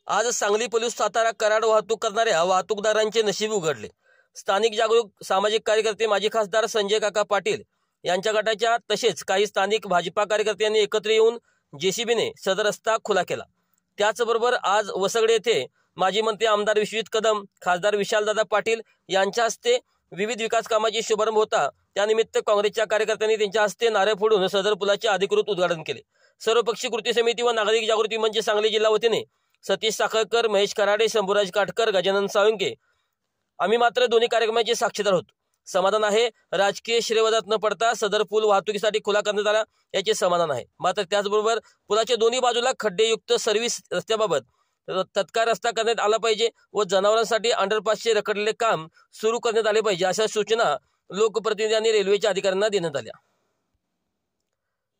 आज सांगली पोलीस सातारा कराड वाहतूक करणाऱ्या वाहतूकदारांचे नशीब उघडले। स्थानिक जागरूक सामाजिक कार्यकर्ते माजी खासदार संजय काका पाटील यांच्या गटाच्या तसेच काही स्थानिक भाजपा कार्यकर्त्यांनी एकत्र येऊन जेसीबीने सदर रस्ता खुला केला। त्याचबरोबर आज वसगडे येथे माजी मंत्री आमदार विश्वजित कदम, खासदार विशालदादा पाटील यांच्या हस्ते विविध विकास कामाची शुभारंभ होता। त्यानिमित्त काँग्रेसच्या कार्यकर्त्यांनी त्यांच्या हस्ते नारळ फोडून सदर पुलाचे अधिकृत उद्घाटन केले। सर्वपक्षीय कृती समिती व नागरिक जागृती मंच सांगली जिल्हा वतीने सतीश साखळकर, महेश कराडे, शंभूराज काटकर, गजानन साळुंके आम्ही मात्र दोन्ही कार्यक्रमाचे साक्षीदार होतो। समाधान आहे, राजकीय श्रेयवादात न पडता सदर पूल वाहतुकीसाठी खुला करण्यात आला याचे समाधान आहे। मात्र त्याचबरोबर पुलाच्या दोन्ही बाजूला खड्डेयुक्त सर्व्हिस रस्त्याबाबत तत्काळ रस्ता करण्यात आला पाहिजे व जनावरांसाठी अंडरपासचे रखडलेले काम सुरू करण्यात आले पाहिजे अशा सूचना लोकप्रतिनिधींनी रेल्वेच्या अधिकाऱ्यांना देण्यात आल्या।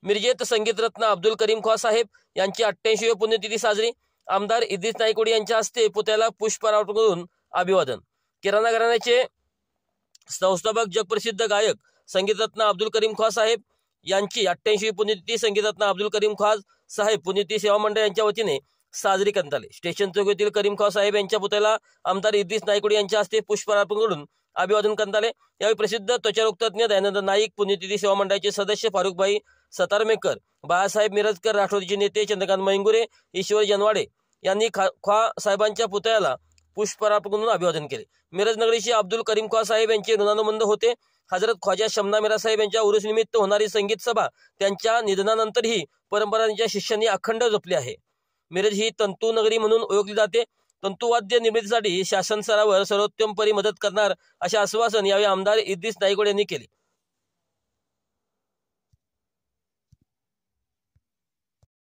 मिरजेत संगीतरत्न अब्दुल करीम खॉ साहेब यांची 88वी पुण्यतिथी साजरी। आमदार इद्रिस नाईकवडी यांच्या हस्ते पुतळ्याला पुष्पहार अर्पण करून अभिवादन। किराणा घराण्याचे संस्थापक जगप्रसिद्ध गायक संगीतरत्न अब्दुल करीम खॉ साहेब यांची 88वी पुण्यतिथी संगीतरत्न अब्दुल करीम खॉ साहेब पुण्यतिथी सेवा मंडळ यांच्या वतीने साजरी करण्यात आली। स्टेशन चौक येथील करीम खॉ साहेब यांच्या पुतळ्याला आमदार इद्रिस नाईकवडी यांच्या हस्ते पुष्पहार अर्पण करून अभिवादन करण्यात आले। यावेळी प्रसिद्ध त्वचारोग तज्ञ दयानंद नाईक, पुण्यतिथी सेवा मंडळाचे सदस्य फारुखभाई सतारमेकर, बाळासाहेब मिरजकर, राष्ट्रवादीचे नेते चंद्रकांत मैंगुरे, ईश्वर जनवाडे यांनी खॉ साहेबांच्या पुतळ्याला पुष्पहार अर्पण करून अभिवादन केले। मिरज नगरीचे अब्दुल करीम खॉ साहेब यांचे ऋणानुबंध होते। हजरत ख्वाजा शमना मिरा साहेब यांच्या उरूस निमित्त होणारी संगीत सभा त्यांच्या निधनानंतरही परंपरा त्यांच्या शिष्यांनी अखंड जपली आहे। मिरज ही तंतू नगरी म्हणून ओळखली जाते। तंतुवाद्य निर्मितीसाठी शासन स्तरावर सर्वोत्तमपरी मदत करणार असे आश्वासन यावेळी आमदार इद्रिस नाईकवडी यांनी केले।